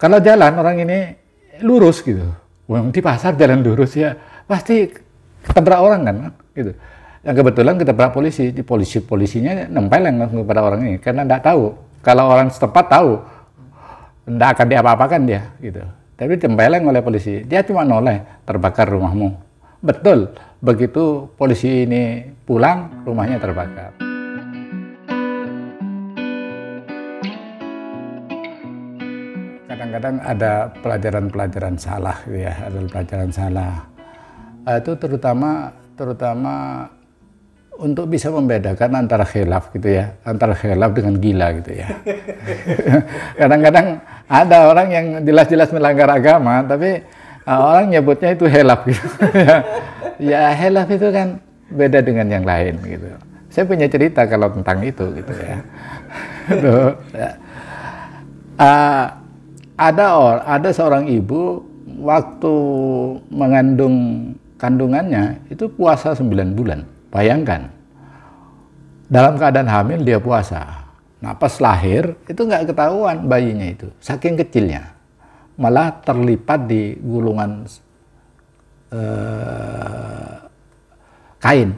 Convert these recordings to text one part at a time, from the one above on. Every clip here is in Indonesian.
Kalau jalan orang ini lurus gitu, di pasar jalan lurus ya pasti ketabrak orang kan, gitu. Yang kebetulan ketabrak polisi, polisinya nempeleng kepada orang ini karena tidak tahu. Kalau orang setempat tahu, tidak akan diapa-apakan dia, gitu. Tapi tempeleng oleh polisi, dia cuma noleh, terbakar rumahmu. Betul, begitu polisi ini pulang, rumahnya terbakar. Kadang-kadang ada pelajaran-pelajaran salah, gitu ya, ada pelajaran salah. Itu terutama untuk bisa membedakan antara khilaf gitu ya, antara khilaf dengan gila gitu ya. Kadang-kadang ada orang yang jelas-jelas melanggar agama, tapi orang nyebutnya itu khilaf gitu. Ya khilaf itu kan beda dengan yang lain gitu. Saya punya cerita kalau tentang itu gitu ya. Ada seorang ibu waktu mengandung kandungannya itu puasa 9 bulan. Bayangkan, dalam keadaan hamil dia puasa. Nah pas lahir itu nggak ketahuan bayinya itu, saking kecilnya. Malah terlipat di gulungan kain.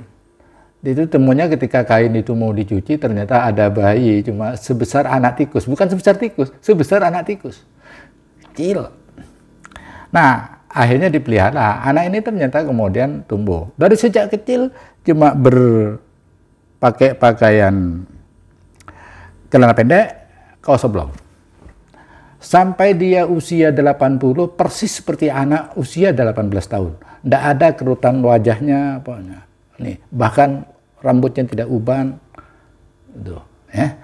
Itu temunya ketika kain itu mau dicuci, ternyata ada bayi cuma sebesar anak tikus. Bukan sebesar tikus, sebesar anak tikus. Kecil. Nah, akhirnya dipelihara. Anak ini ternyata kemudian tumbuh. Dari sejak kecil cuma pakai pakaian celana pendek, kaos oblong. Sampai dia usia 80, persis seperti anak usia 18 tahun. Tidak ada kerutan wajahnya, pokoknya. Nih, bahkan rambutnya tidak uban. Tuh, ya.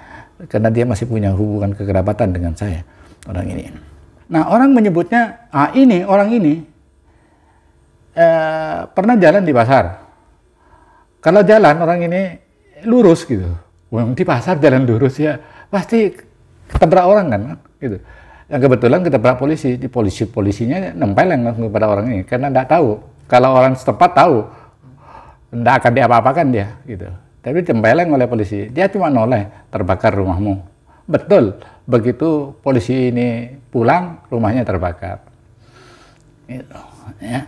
Karena dia masih punya hubungan kekerabatan dengan saya, orang ini. Nah, orang menyebutnya, orang ini pernah jalan di pasar. Kalau jalan orang ini lurus gitu, di pasar jalan lurus ya pasti ketabrak orang kan, gitu. Yang kebetulan ketabrak polisi, polisinya nempeleng kepada orang ini karena tidak tahu. Kalau orang setempat tahu, tidak akan diapa-apakan dia, gitu. Tapi tempeleng oleh polisi, dia cuma noleh, terbakar rumahmu. Betul, begitu polisi ini pulang, rumahnya terbakar. Gitu, ya.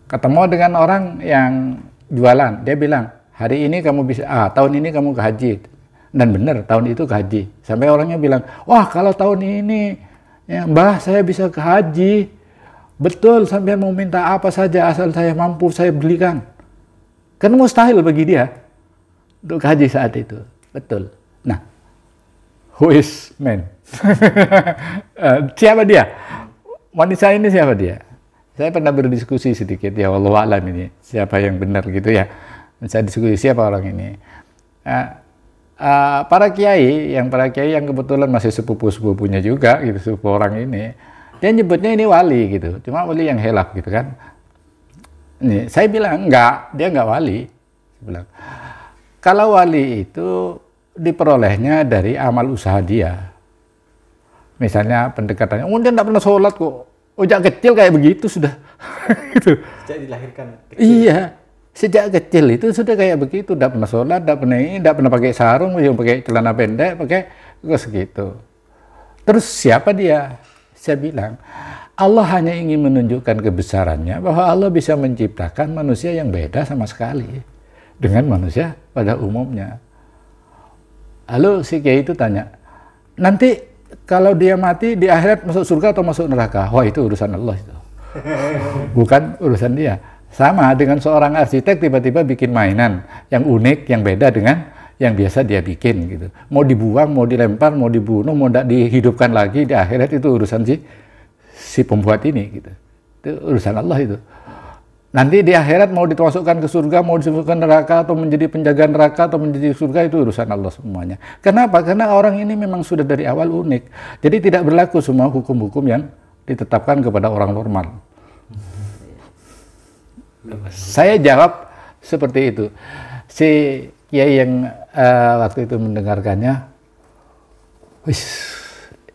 Ketemu dengan orang yang jualan, dia bilang, hari ini kamu bisa, tahun ini kamu ke haji. Dan benar, tahun itu ke haji. Sampai orangnya bilang, wah kalau tahun ini, ya, Mbah saya bisa ke haji. Betul, sampai mau minta apa saja, asal saya mampu, saya belikan. Kan mustahil bagi dia, untuk ke haji saat itu. Betul. Nah, who is man? Siapa dia? Wanita ini siapa dia? Saya pernah berdiskusi sedikit, ya Allah alam ini, siapa yang benar gitu ya. Saya diskusi siapa orang ini. Para kiai yang kebetulan masih sepupu-sepupunya juga, gitu, sepupu orang ini, dia nyebutnya ini wali gitu, cuma wali yang hilaf gitu kan. Ini, saya bilang enggak, dia enggak wali. Saya bilang, kalau wali itu diperolehnya dari amal usaha dia. Misalnya pendekatannya, dia enggak pernah sholat kok. Sejak kecil kayak begitu sudah. Gitu. Sejak dilahirkan kecil. Iya, sejak kecil itu sudah kayak begitu. Tidak pernah sholat, tidak pernah ini, tidak pernah pakai sarung, yang pakai celana pendek, pakai segitu. Terus siapa dia? Saya bilang, Allah hanya ingin menunjukkan kebesarannya bahwa Allah bisa menciptakan manusia yang beda sama sekali dengan manusia pada umumnya. Lalu si kiai itu tanya, nanti kalau dia mati di akhirat masuk surga atau masuk neraka? Wah itu urusan Allah itu. Bukan urusan dia. Sama dengan seorang arsitek tiba-tiba bikin mainan yang unik, yang beda dengan yang biasa dia bikin gitu. Mau dibuang, mau dilempar, mau dibunuh, mau tidak dihidupkan lagi di akhirat itu urusan si pembuat ini gitu. Itu urusan Allah itu. Nanti di akhirat mau dimasukkan ke surga, mau dimasukkan neraka, atau menjadi penjaga neraka, atau menjadi surga, itu urusan Allah semuanya. Kenapa? Karena orang ini memang sudah dari awal unik. Jadi tidak berlaku semua hukum-hukum yang ditetapkan kepada orang normal. Saya jawab seperti itu. Si kiai yang waktu itu mendengarkannya,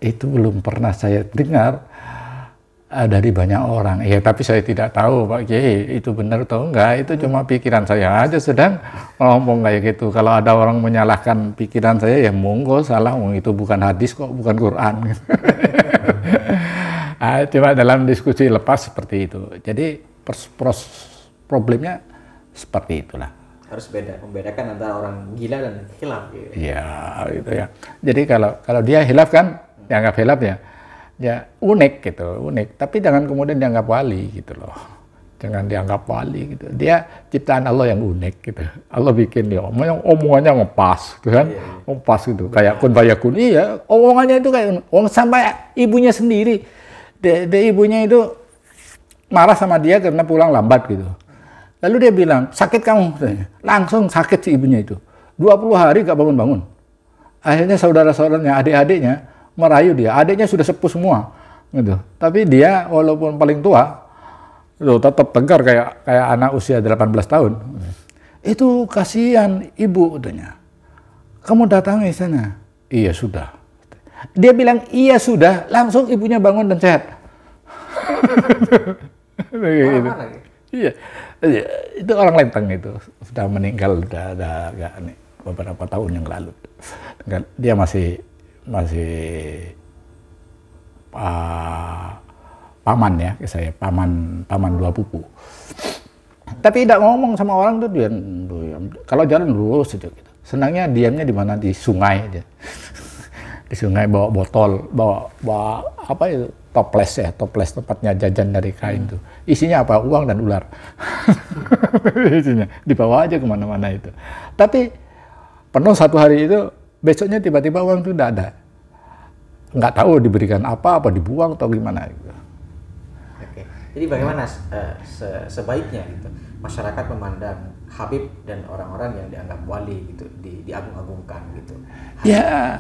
itu belum pernah saya dengar dari banyak orang. Ya tapi saya tidak tahu Pak Kiai itu benar atau enggak, itu cuma pikiran saya aja sedang ngomong kayak gitu. Kalau ada orang menyalahkan pikiran saya ya monggo, salah, itu bukan hadis kok, bukan Quran. Cuma dalam diskusi lepas seperti itu. Jadi problemnya seperti itulah. Harus membedakan antara orang gila dan hilaf gitu. Iya, gitu ya. Jadi kalau dia hilaf kan dianggap hilaf ya unik gitu, unik. Tapi jangan kemudian dianggap wali gitu loh. Jangan dianggap wali gitu. Dia ciptaan Allah yang unik gitu. Allah bikin dia omongannya ngepas gitu kan. Ngepas gitu. Kayak kun fayakun. Iya, omongannya itu kayak sampai ibunya sendiri. Ibunya itu marah sama dia karena pulang lambat gitu. Lalu dia bilang, sakit kamu? Langsung sakit si ibunya itu. 20 hari gak bangun-bangun. Akhirnya saudara-saudaranya, adik-adiknya merayu dia. Adiknya sudah sepuh semua. Gitu. Tapi dia walaupun paling tua, itu tetap tegar kayak anak usia 18 tahun. Itu kasihan ibu katanya. Kamu datangi sana. Iya sudah. Dia bilang iya sudah, langsung ibunya bangun dan sehat. Iya, itu orang Lenteng itu sudah meninggal udah agak beberapa tahun yang lalu. Dia masih paman ya, saya paman dua pupu. Tapi tidak ngomong sama orang tuh dia kalau jalan lurus aja gitu. Senangnya diamnya di mana, di sungai aja. Di sungai bawa botol, bawa apa itu? Toples tempatnya jajan dari kain tuh. Isinya apa? Uang dan ular. Isinya dibawa aja kemana-mana itu. Tapi penuh satu hari itu, besoknya tiba-tiba uang itu tidak ada. Nggak tahu diberikan apa dibuang atau gimana gitu. Oke. Jadi bagaimana sebaiknya gitu masyarakat memandang Habib dan orang-orang yang dianggap wali gitu, diagung-agungkan gitu. Ya,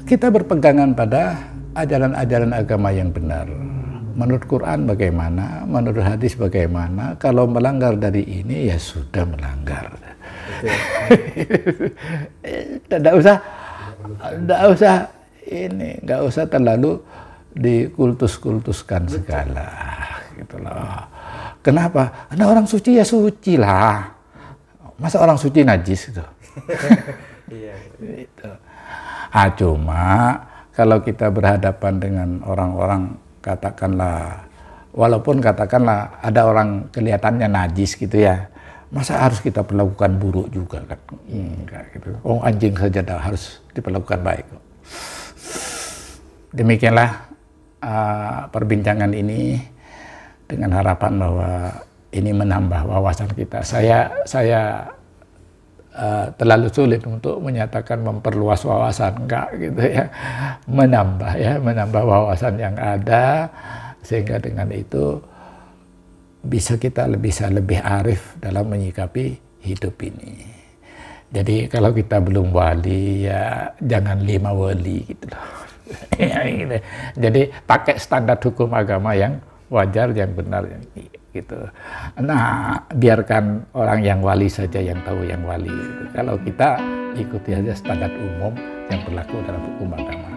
kita berpegangan pada ajaran-ajaran agama yang benar. Menurut Quran bagaimana, menurut hadis bagaimana. Kalau melanggar dari ini ya sudah melanggar. Tidak usah terlalu dikultus-kultuskan segala, gitu loh. Kenapa? Karena orang suci ya suci lah. Masa orang suci najis gitu? Gitu. Cuma kalau kita berhadapan dengan orang-orang, katakanlah, walaupun katakanlah ada orang kelihatannya najis gitu ya, masa harus kita perlakukan buruk juga kan? Enggak gitu. Anjing saja harus diperlakukan baik. Demikianlah perbincangan ini dengan harapan bahwa ini menambah wawasan kita. Saya terlalu sulit untuk menyatakan memperluas wawasan, enggak gitu ya, menambah wawasan yang ada, sehingga dengan itu bisa kita lebih arif dalam menyikapi hidup ini. Jadi kalau kita belum wali ya jangan 5 wali gitu loh. Gitu. Jadi pakai standar hukum agama yang wajar, yang benar, yang gitu. Nah, biarkan orang yang wali saja yang tahu yang wali. Gitu. Kalau kita ikuti saja standar umum yang berlaku dalam hukum agama.